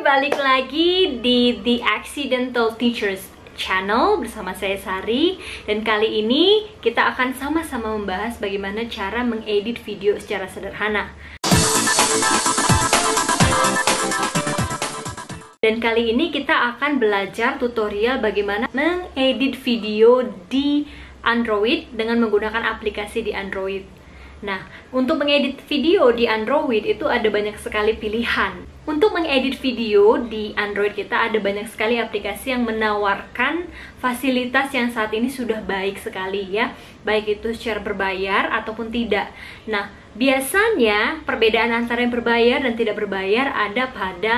balik lagi di The Accidental Teachers Channel bersama saya Sari. Dan kali ini kita akan sama-sama membahas bagaimana cara mengedit video secara sederhana. Dan kali ini kita akan belajar tutorial bagaimana mengedit video di Android dengan menggunakan aplikasi di Android. Nah, untuk mengedit video di Android itu ada banyak sekali pilihan. Untuk mengedit video di Android kita ada banyak sekali aplikasi yang menawarkan fasilitas yang saat ini sudah baik sekali ya, baik itu secara berbayar ataupun tidak. Nah, biasanya perbedaan antara yang berbayar dan tidak berbayar ada pada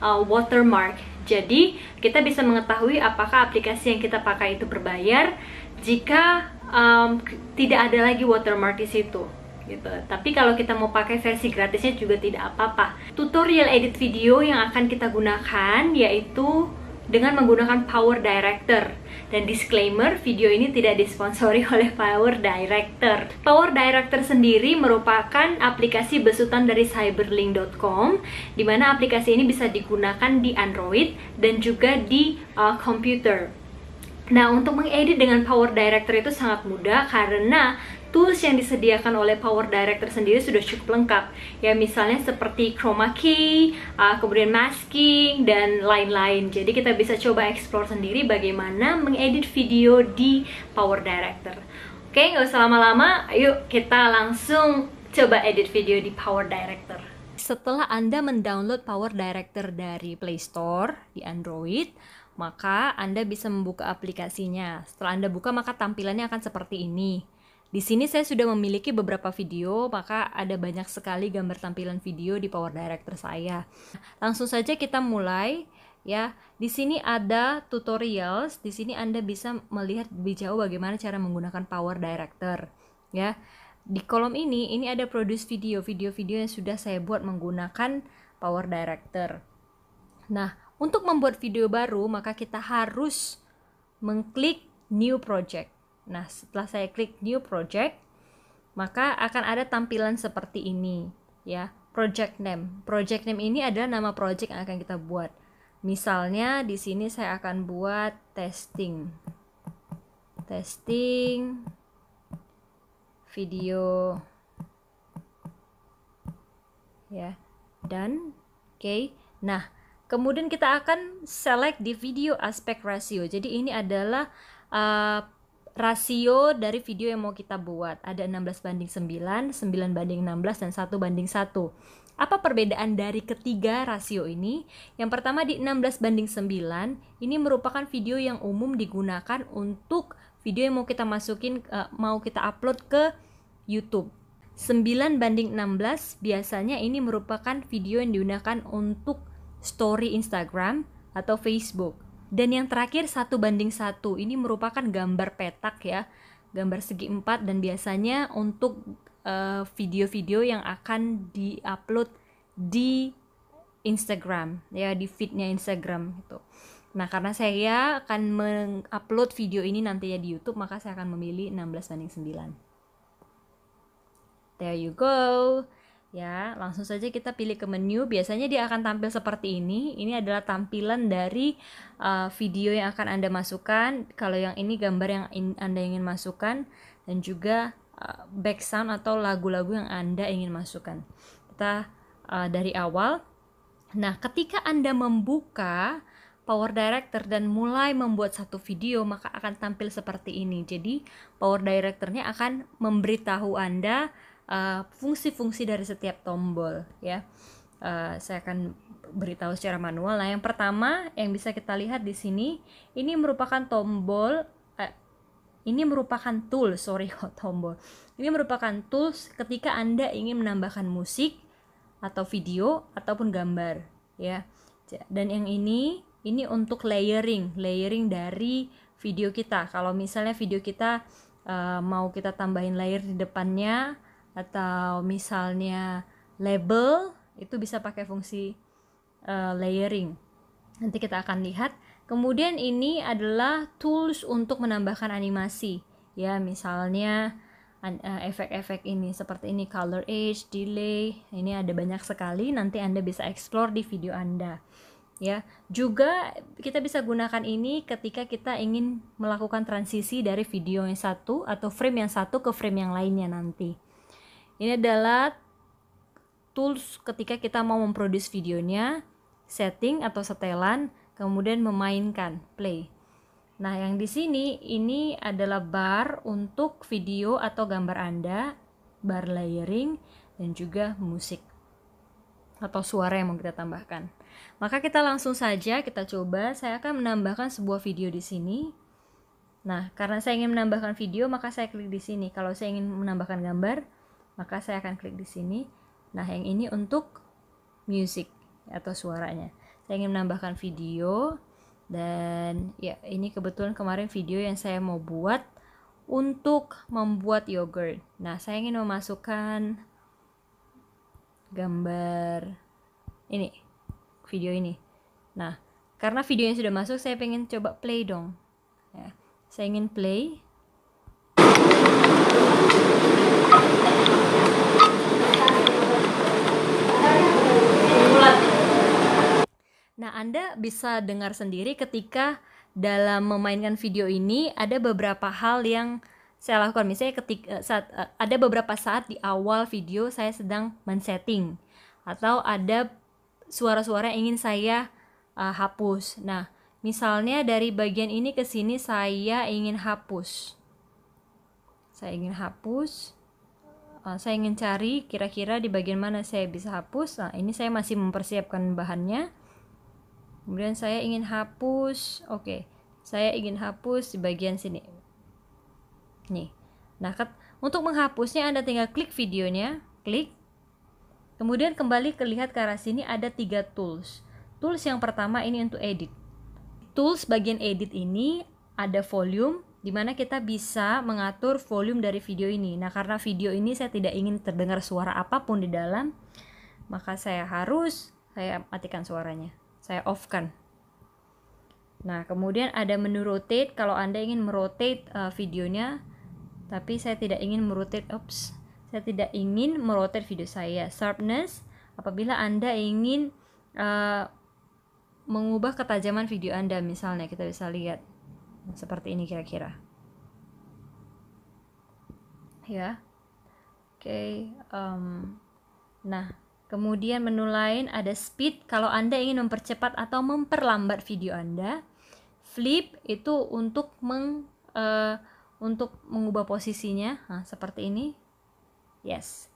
watermark. Jadi, kita bisa mengetahui apakah aplikasi yang kita pakai itu berbayar jika tidak ada lagi watermark di situ. Gitu. Tapi kalau kita mau pakai versi gratisnya juga tidak apa-apa. Tutorial edit video yang akan kita gunakan yaitu dengan menggunakan Power Director. Dan disclaimer, video ini tidak disponsori oleh Power Director. Power Director sendiri merupakan aplikasi besutan dari cyberlink.com, di mana aplikasi ini bisa digunakan di Android dan juga di komputer. Nah, untuk mengedit dengan Power Director itu sangat mudah karena tools yang disediakan oleh Power Director sendiri sudah cukup lengkap. Ya, misalnya seperti chroma key, kemudian masking, dan lain-lain. Jadi kita bisa coba explore sendiri bagaimana mengedit video di Power Director. Oke, nggak usah lama-lama, ayo kita langsung coba edit video di Power Director. Setelah Anda mendownload Power Director dari Play Store di Android, maka Anda bisa membuka aplikasinya. Setelah Anda buka, maka tampilannya akan seperti ini. Di sini saya sudah memiliki beberapa video, maka ada banyak sekali gambar tampilan video di Power Director saya. Langsung saja kita mulai ya. Di sini ada tutorials, di sini Anda bisa melihat lebih jauh bagaimana cara menggunakan Power Director ya. Di kolom ini ada produce video-video yang sudah saya buat menggunakan Power Director. Nah, untuk membuat video baru, maka kita harus mengklik New Project. Nah, setelah saya klik New Project, maka akan ada tampilan seperti ini, ya. Project Name. Project Name ini adalah nama project yang akan kita buat. Misalnya di sini saya akan buat testing video, ya. Dan oke. Nah, kemudian kita akan select di video aspect ratio. Jadi ini adalah rasio dari video yang mau kita buat. Ada 16:9, 9:16, dan 1:1. Apa perbedaan dari ketiga rasio ini? Yang pertama di 16:9, ini merupakan video yang umum digunakan untuk video yang mau kita masukin, mau kita upload ke YouTube. 9:16 biasanya ini merupakan video yang digunakan untuk story Instagram atau Facebook. Dan yang terakhir 1:1, ini merupakan gambar petak ya, gambar segi 4, dan biasanya untuk video-video yang akan di-upload di Instagram ya, di feednya Instagram gitu. Nah, karena saya akan mengupload video ini nantinya di YouTube, maka saya akan memilih 16:9. There you go. Ya, langsung saja kita pilih ke menu. Biasanya dia akan tampil seperti ini. Ini adalah tampilan dari video yang akan Anda masukkan. Kalau yang ini gambar yang Anda ingin masukkan, dan juga back sound atau lagu-lagu yang Anda ingin masukkan. Kita dari awal. Nah, ketika Anda membuka Power Director dan mulai membuat satu video, maka akan tampil seperti ini. Jadi, Power Director-nya akan memberitahu Anda fungsi-fungsi dari setiap tombol ya. Saya akan beritahu secara manual. Nah, yang pertama yang bisa kita lihat di sini, ini merupakan tombol, ini merupakan tools, tombol. Ini merupakan tools ketika Anda ingin menambahkan musik atau video ataupun gambar ya. Dan yang ini untuk layering dari video kita. Kalau misalnya video kita mau kita tambahin layer di depannya, atau misalnya label, itu bisa pakai fungsi layering. Nanti kita akan lihat. Kemudian ini adalah tools untuk menambahkan animasi ya, misalnya efek-efek ini seperti ini, color edge, delay. Ini ada banyak sekali, nanti Anda bisa explore di video Anda ya. Juga kita bisa gunakan ini ketika kita ingin melakukan transisi dari video yang satu atau frame yang satu ke frame yang lainnya nanti. Ini adalah tools ketika kita mau memproduce videonya, setting atau setelan, kemudian memainkan, play. Nah, yang di sini ini adalah bar untuk video atau gambar Anda, bar layering, dan juga musik atau suara yang mau kita tambahkan. Maka kita langsung saja kita coba. Saya akan menambahkan sebuah video di sini. Nah, karena saya ingin menambahkan video, maka saya klik di sini. Kalau saya ingin menambahkan gambar, maka saya akan klik di sini. Nah, yang ini untuk music atau suaranya. Saya ingin menambahkan video, dan ya ini kebetulan kemarin video yang saya mau buat untuk membuat yogurt. Nah, saya ingin memasukkan gambar ini, video ini. Nah, karena videonya sudah masuk, saya pengen coba play dong ya. Saya ingin play. Nah, Anda bisa dengar sendiri ketika dalam memainkan video ini ada beberapa hal yang saya lakukan. Misalnya ketika ada beberapa saat di awal video saya sedang men-setting, atau ada suara-suara yang ingin saya hapus. Nah, misalnya dari bagian ini ke sini saya ingin hapus. Saya ingin hapus. Saya ingin cari kira-kira di bagian mana saya bisa hapus. Nah, ini saya masih mempersiapkan bahannya. Kemudian saya ingin hapus. Oke, saya ingin hapus di bagian sini. Nih. Nah, untuk menghapusnya Anda tinggal klik videonya, klik. Kemudian kembali lihat ke arah sini ada 3 tools. Tools yang pertama ini untuk edit. Tools bagian edit ini ada volume, di mana kita bisa mengatur volume dari video ini. Nah, karena video ini saya tidak ingin terdengar suara apapun di dalam, maka saya matikan suaranya. Saya off-kan. Nah, kemudian ada menu rotate. Kalau Anda ingin merotate videonya, tapi saya tidak ingin merotate, saya tidak ingin merotate video saya. Sharpness, apabila Anda ingin mengubah ketajaman video Anda, misalnya kita bisa lihat seperti ini kira-kira. Ya. Oke, nah, kemudian menu lain ada speed. Kalau Anda ingin mempercepat atau memperlambat video Anda. Flip itu untuk mengubah posisinya, seperti ini. Yes.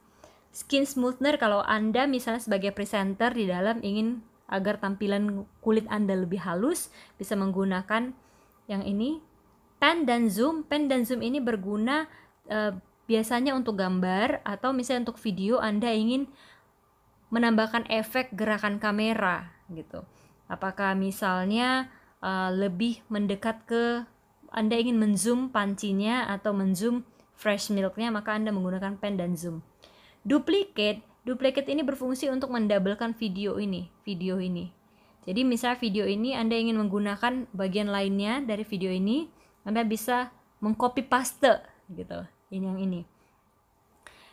Skin smoother, kalau Anda misalnya sebagai presenter di dalam ingin agar tampilan kulit Anda lebih halus, bisa menggunakan yang ini. Pan dan zoom. Pan dan zoom ini berguna biasanya untuk gambar, atau misalnya untuk video Anda ingin menambahkan efek gerakan kamera gitu. Apakah misalnya lebih mendekat ke, Anda ingin menzoom pancinya atau menzoom fresh milknya, maka Anda menggunakan pan dan zoom. Duplicate ini berfungsi untuk mendabelkan video ini. Jadi misal video ini Anda ingin menggunakan bagian lainnya dari video ini, Anda bisa mengcopy paste gitu. Ini yang ini.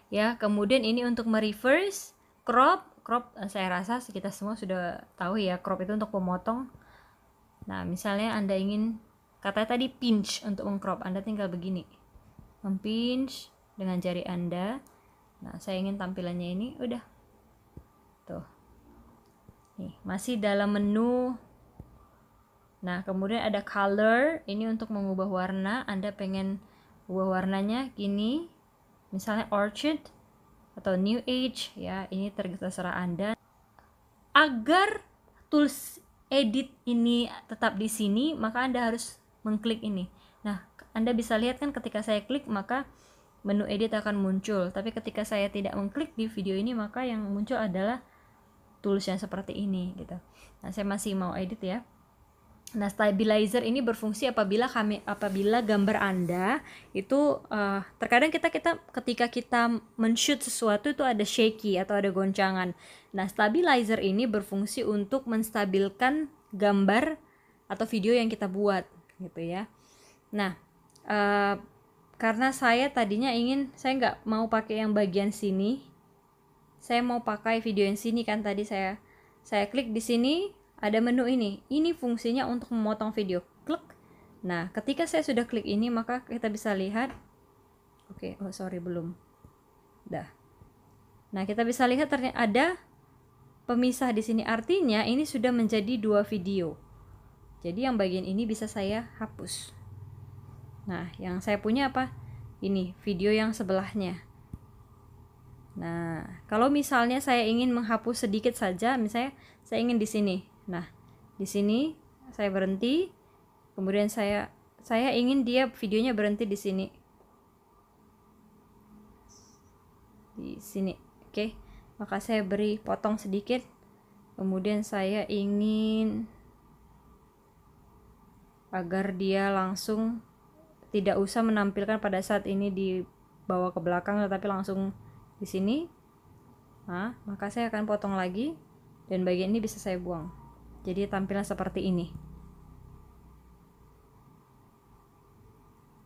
Ya, kemudian ini untuk mereverse, crop saya rasa kita semua sudah tahu ya, crop itu untuk pemotong. Nah, misalnya Anda ingin, katanya tadi pinch untuk mengcrop, Anda tinggal begini, mempinch dengan jari Anda. Nah, saya ingin tampilannya ini, udah tuh, nih masih dalam menu. Nah, kemudian ada color, ini untuk mengubah warna. Anda pengen ubah warnanya gini, misalnya orchid atau new age, ya ini terserah Anda. Agar tools edit ini tetap di sini, maka Anda harus mengklik ini. Nah, Anda bisa lihat kan ketika saya klik, maka menu edit akan muncul. Tapi ketika saya tidak mengklik di video ini, maka yang muncul adalah tools yang seperti ini gitu. Nah, saya masih mau edit ya. Nah, stabilizer ini berfungsi apabila gambar Anda itu terkadang kita ketika kita men-shoot sesuatu itu ada shaky atau ada goncangan. Nah, stabilizer ini berfungsi untuk menstabilkan gambar atau video yang kita buat gitu ya. Nah, karena saya tadinya saya nggak mau pakai yang bagian sini, saya mau pakai video yang sini kan, tadi saya klik di sini, ada menu ini. Ini fungsinya untuk memotong video. Klik. Nah, ketika saya sudah klik ini, maka kita bisa lihat. Oke, oh sorry, belum. Dah. Nah, kita bisa lihat ternyata ada pemisah di sini. Artinya ini sudah menjadi 2 video. Jadi yang bagian ini bisa saya hapus. Nah, yang saya punya apa? Ini video yang sebelahnya. Nah, kalau misalnya saya ingin menghapus sedikit saja, misalnya saya ingin di sini. Nah, di sini saya berhenti. Kemudian saya ingin dia videonya berhenti di sini. Di sini. Oke. Maka saya beri potong sedikit. Kemudian saya ingin agar dia langsung tidak usah menampilkan pada saat ini dibawa ke belakang, tetapi langsung di sini. Nah, maka saya akan potong lagi dan bagian ini bisa saya buang. Jadi tampilan seperti ini.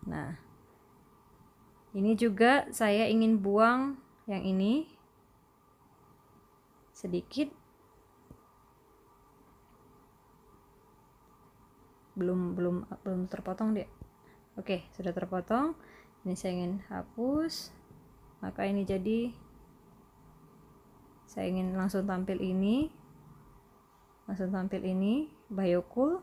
Nah, ini juga saya ingin buang yang ini sedikit. Belum terpotong dia. Oke, sudah terpotong. Ini saya ingin hapus. Maka ini jadi saya ingin langsung tampil ini. Biocool.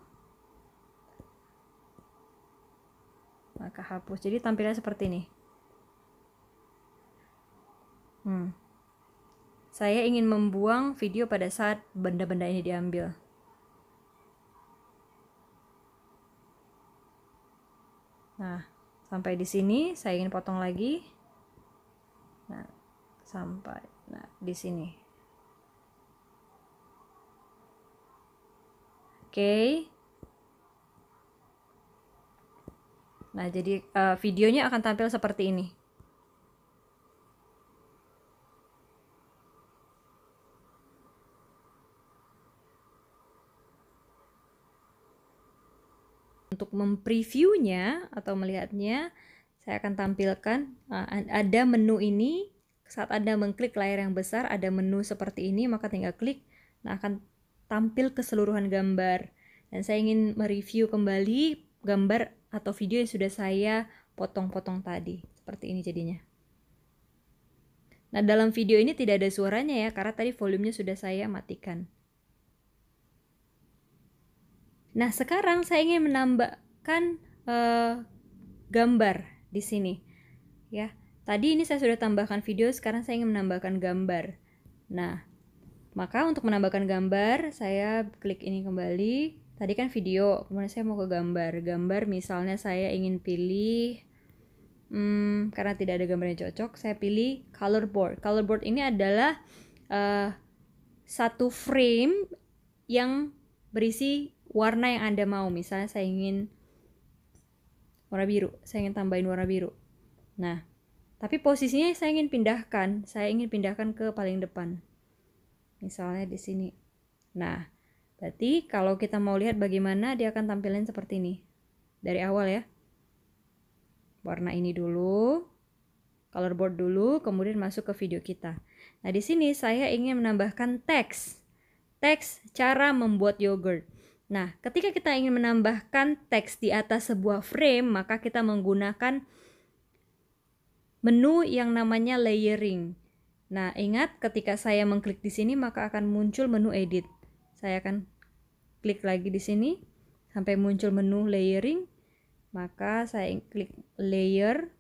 Maka hapus. Jadi tampilannya seperti ini. Saya ingin membuang video pada saat benda-benda ini diambil. Nah, sampai di sini saya ingin potong lagi. Nah, di sini. Oke. Nah, jadi videonya akan tampil seperti ini. Untuk mempreviewnya atau melihatnya, saya akan tampilkan ada menu ini. Saat Anda mengklik layar yang besar, ada menu seperti ini, maka tinggal klik. Nah, akan tampil keseluruhan gambar. Dan saya ingin mereview kembali gambar atau video yang sudah saya potong-potong tadi. Seperti ini jadinya. Nah, dalam video ini tidak ada suaranya ya, karena tadi volumenya sudah saya matikan. Nah, sekarang saya ingin menambahkan gambar di sini. Ya, tadi ini saya sudah tambahkan video, sekarang saya ingin menambahkan gambar. Nah, maka untuk menambahkan gambar, saya klik ini kembali. Tadi kan video, kemudian saya mau ke gambar. Gambar misalnya saya ingin pilih, karena tidak ada gambar yang cocok, saya pilih color board. Color board ini adalah satu frame yang berisi warna yang Anda mau. Misalnya saya ingin warna biru, saya ingin tambahin warna biru. Nah, tapi posisinya saya ingin pindahkan ke paling depan. Misalnya di sini. Nah, berarti kalau kita mau lihat bagaimana dia akan tampilin seperti ini. Dari awal ya. Warna ini dulu, color board dulu, kemudian masuk ke video kita. Nah, di sini saya ingin menambahkan teks cara membuat yogurt. Nah, ketika kita ingin menambahkan teks di atas sebuah frame, maka kita menggunakan menu yang namanya layering. Nah, ingat ketika saya mengklik di sini maka akan muncul menu edit. Saya akan klik lagi di sini sampai muncul menu layering. Maka saya klik layer.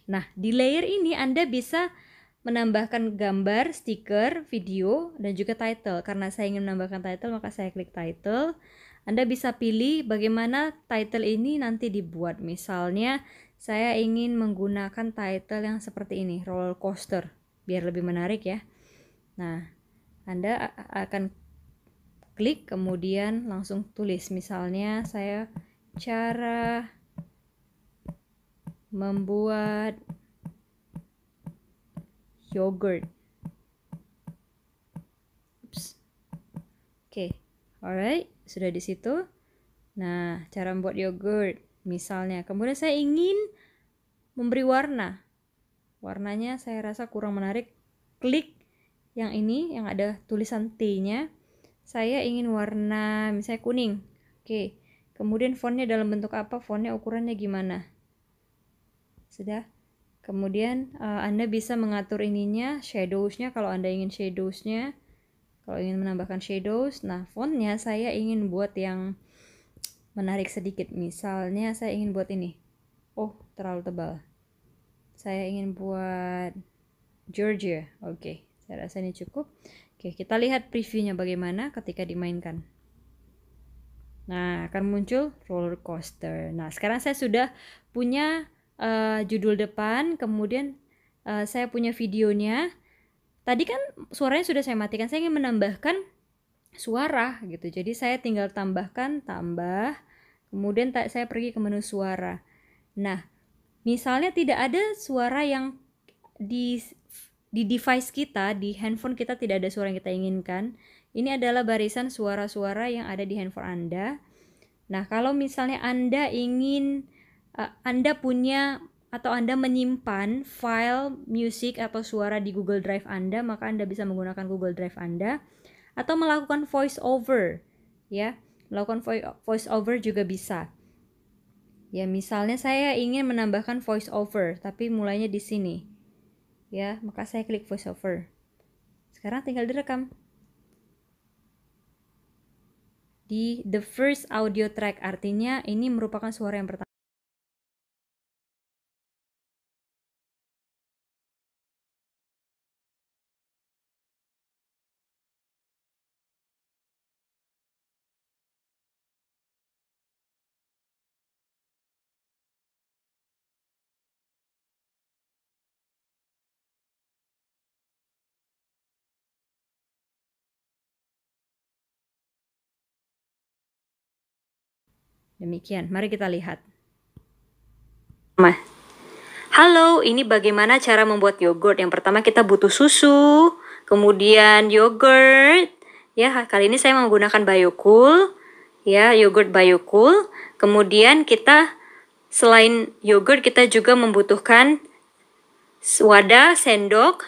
Nah, di layer ini Anda bisa menambahkan gambar, stiker, video, dan juga title. Karena saya ingin menambahkan title, maka saya klik title. Anda bisa pilih bagaimana title ini nanti dibuat. Misalnya, saya ingin menggunakan title yang seperti ini, roller coaster, biar lebih menarik ya. Nah, Anda akan klik, kemudian langsung tulis. Misalnya, saya cara membuat yogurt. Oke, alright, sudah di situ. Nah, cara membuat yogurt, misalnya. Kemudian saya ingin memberi warna. Warnanya saya rasa kurang menarik. Klik yang ini, yang ada tulisan T-nya. saya ingin warna misalnya kuning. Oke, kemudian fontnya dalam bentuk apa, fontnya ukurannya gimana. Sudah. Kemudian Anda bisa mengatur ininya, shadowsnya kalau Anda ingin shadowsnya. Kalau ingin menambahkan shadows, nah fontnya saya ingin buat yang menarik sedikit. Misalnya saya ingin buat ini. Oh, terlalu tebal. Saya ingin buat Georgia. Oke, saya rasa ini cukup. Oke, kita lihat previewnya bagaimana ketika dimainkan. Nah, akan muncul roller coaster. Nah, sekarang saya sudah punya judul depan, kemudian saya punya videonya. Tadi kan suaranya sudah saya matikan, saya ingin menambahkan suara gitu. Jadi saya tinggal tambahkan, tambah, kemudian saya pergi ke menu suara. Nah, misalnya tidak ada suara yang di device kita, di handphone kita tidak ada suara yang kita inginkan. Ini adalah barisan suara-suara yang ada di handphone Anda. Nah, kalau misalnya Anda ingin Anda punya atau Anda menyimpan file musik atau suara di Google Drive Anda, maka Anda bisa menggunakan Google Drive Anda atau melakukan voice over, ya. Melakukan voice over juga bisa. Ya, misalnya saya ingin menambahkan voice over, tapi mulainya di sini. Ya, maka saya klik voice over. Sekarang tinggal direkam. Di the first audio track, artinya ini merupakan suara yang pertama. Demikian, mari kita lihat. Halo, ini bagaimana cara membuat yogurt. Yang pertama kita butuh susu, kemudian yogurt. Ya, kali ini saya menggunakan Biocool. Ya, yogurt Biocool. Kemudian kita selain yogurt kita juga membutuhkan wadah, sendok.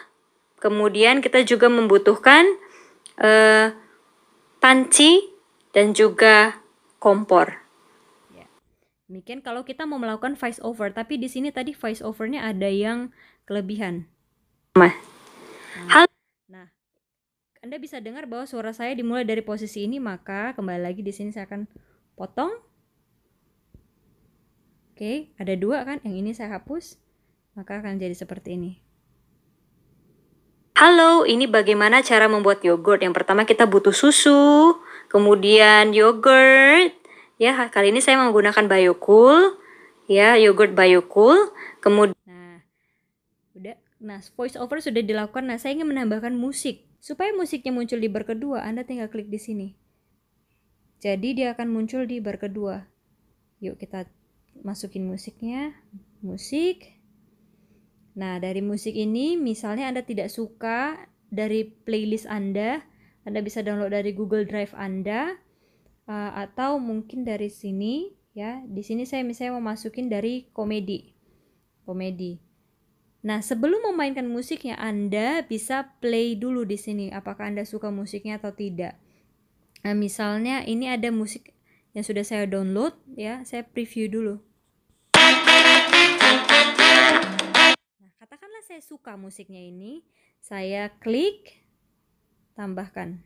Kemudian kita juga membutuhkan panci dan juga kompor. Demikian kalau kita mau melakukan voice over, tapi di sini tadi voice overnya ada yang kelebihan. Nah, Anda bisa dengar bahwa suara saya dimulai dari posisi ini, maka kembali lagi di sini saya akan potong. Oke, ada dua kan, yang ini saya hapus, maka akan jadi seperti ini. Halo, ini bagaimana cara membuat yogurt. Yang pertama kita butuh susu, kemudian yogurt. Ya, kali ini saya menggunakan Biocool. Ya, yogurt Biocool. Kemudian udah. Nah, voice over sudah dilakukan. Nah, saya ingin menambahkan musik. Supaya musiknya muncul di bar kedua, Anda tinggal klik di sini. Jadi dia akan muncul di bar kedua. Yuk kita masukin musiknya. Musik. Nah, dari musik ini misalnya Anda tidak suka dari playlist Anda bisa download dari Google Drive Anda. Atau mungkin dari sini, ya. Di sini saya misalnya mau masukin dari komedi. Nah, sebelum memainkan musiknya, Anda bisa play dulu di sini. Apakah Anda suka musiknya atau tidak? Nah, misalnya ini ada musik yang sudah saya download, ya. Saya preview dulu. Nah, katakanlah saya suka musiknya ini, saya klik, tambahkan.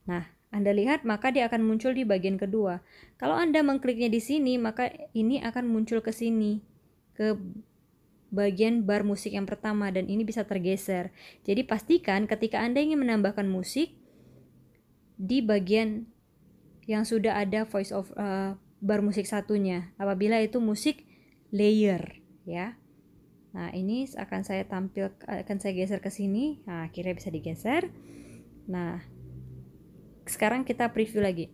Nah, Anda lihat, maka dia akan muncul di bagian kedua. Kalau Anda mengkliknya di sini, maka ini akan muncul ke sini, ke bagian bar musik yang pertama, dan ini bisa tergeser. Jadi pastikan ketika Anda ingin menambahkan musik di bagian yang sudah ada voice of bar musik satunya, apabila itu musik layer, ya. Nah, ini akan saya geser ke sini. Nah, akhirnya bisa digeser. Nah, sekarang kita preview lagi.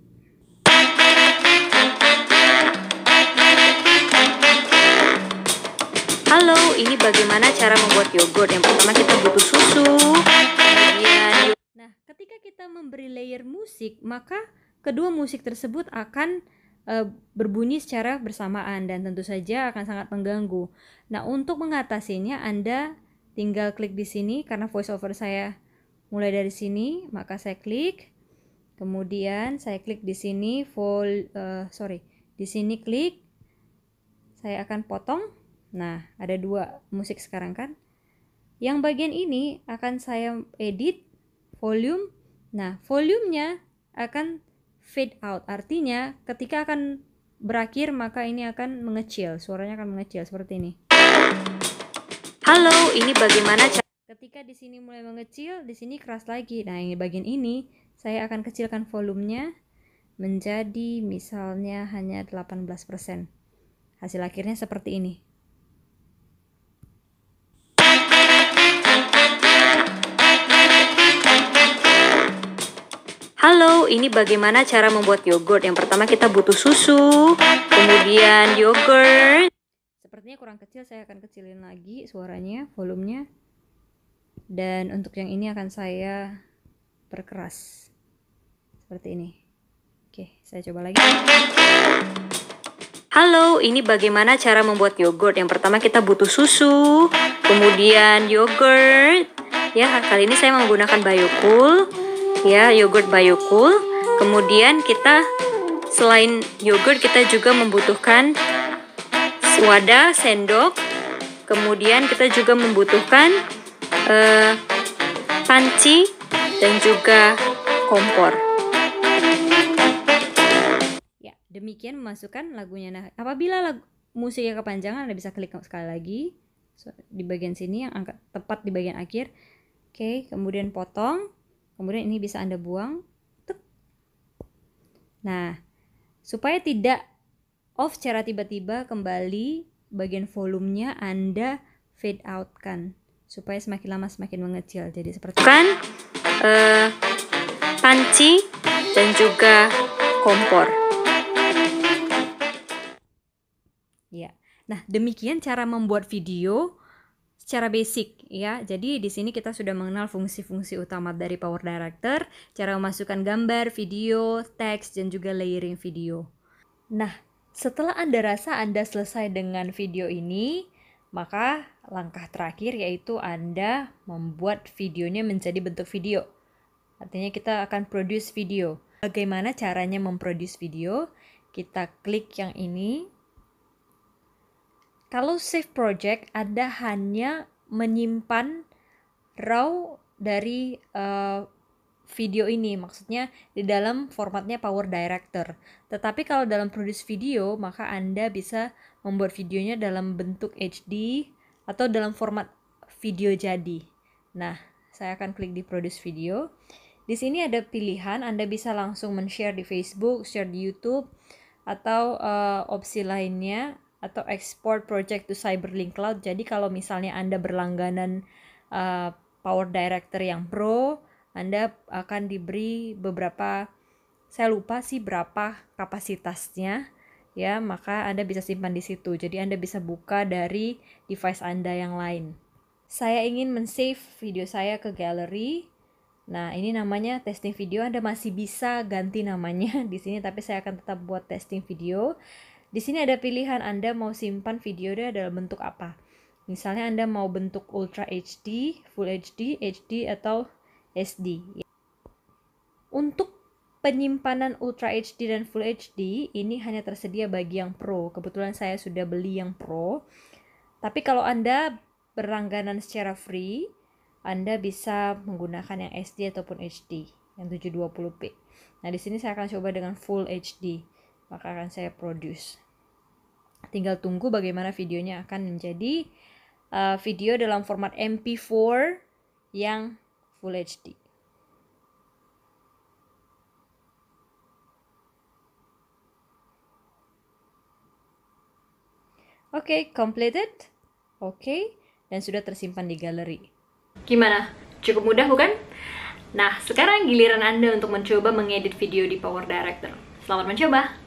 Halo, ini bagaimana cara membuat yogurt. Yang pertama kita butuh susu, kemudian. Nah, ketika kita memberi layer musik, maka kedua musik tersebut akan berbunyi secara bersamaan dan tentu saja akan sangat mengganggu. Nah, untuk mengatasinya Anda tinggal klik di sini karena voice over saya mulai dari sini, maka saya klik. Kemudian saya klik di sini di sini klik. Saya akan potong. Nah, ada 2 musik sekarang kan. Yang bagian ini akan saya edit volume. Nah, volumenya akan fade out. Artinya ketika akan berakhir maka ini akan mengecil. Suaranya akan mengecil seperti ini. Halo, ini bagaimana Ketika di sini mulai mengecil, di sini keras lagi. Nah, ini bagian ini saya akan kecilkan volumenya menjadi misalnya hanya 18%. Hasil akhirnya seperti ini. Halo, ini bagaimana cara membuat yogurt? Yang pertama kita butuh susu, kemudian yogurt. Sepertinya kurang kecil, saya akan kecilin lagi suaranya, volumenya. Dan untuk yang ini akan saya perkeras. Seperti ini. Oke, saya coba lagi. Halo, ini bagaimana cara membuat yogurt? Yang pertama kita butuh susu, kemudian yogurt. Ya, kali ini saya menggunakan Biocool. Ya, yogurt Biocool. Kemudian kita selain yogurt kita juga membutuhkan wadah, sendok. Kemudian kita juga membutuhkan panci dan juga kompor. Demikian memasukkan lagunya. Nah, apabila musiknya kepanjangan, Anda bisa klik sekali lagi di bagian sini yang tepat di bagian akhir. Oke, kemudian potong. Kemudian ini bisa Anda buang. Tuk. Nah, supaya tidak off secara tiba-tiba, kembali bagian volumenya Anda fade out kan, supaya semakin lama semakin mengecil. Jadi seperti panci dan juga kompor. Ya. Nah, demikian cara membuat video secara basic ya. Jadi di sini kita sudah mengenal fungsi-fungsi utama dari Power Director, cara memasukkan gambar, video, teks dan juga layering video. Nah, setelah Anda rasa Anda selesai dengan video ini, maka langkah terakhir yaitu Anda membuat videonya menjadi bentuk video. Artinya kita akan produce video. Bagaimana caranya memproduce video? Kita klik yang ini. Kalau save project, Anda hanya menyimpan raw dari video ini, maksudnya di dalam formatnya Power Director. Tetapi kalau dalam produce video, maka Anda bisa membuat videonya dalam bentuk HD atau dalam format video jadi. Nah, saya akan klik di produce video. Di sini ada pilihan, Anda bisa langsung men-share di Facebook, share di YouTube, atau opsi lainnya, atau export project to Cyberlink Cloud. Jadi kalau misalnya Anda berlangganan Power Director yang Pro, Anda akan diberi beberapa, saya lupa sih berapa kapasitasnya ya, maka Anda bisa simpan di situ. Jadi Anda bisa buka dari device Anda yang lain. Saya ingin men-save video saya ke gallery. Nah, ini namanya testing video. Anda masih bisa ganti namanya di sini, tapi saya akan tetap buat testing video. Di sini ada pilihan Anda mau simpan videonya dalam bentuk apa. Misalnya Anda mau bentuk Ultra HD, Full HD, HD atau SD. Untuk penyimpanan Ultra HD dan Full HD ini hanya tersedia bagi yang Pro. Kebetulan saya sudah beli yang Pro. Tapi kalau Anda berlangganan secara free, Anda bisa menggunakan yang SD ataupun HD, yang 720p. Nah, di sini saya akan coba dengan Full HD. Maka akan saya produce. Tinggal tunggu bagaimana videonya akan menjadi video dalam format MP4 yang Full HD. Oke, completed. Oke, dan sudah tersimpan di galeri. Gimana? Cukup mudah bukan? Nah, sekarang giliran Anda untuk mencoba mengedit video di Power Director. Selamat mencoba!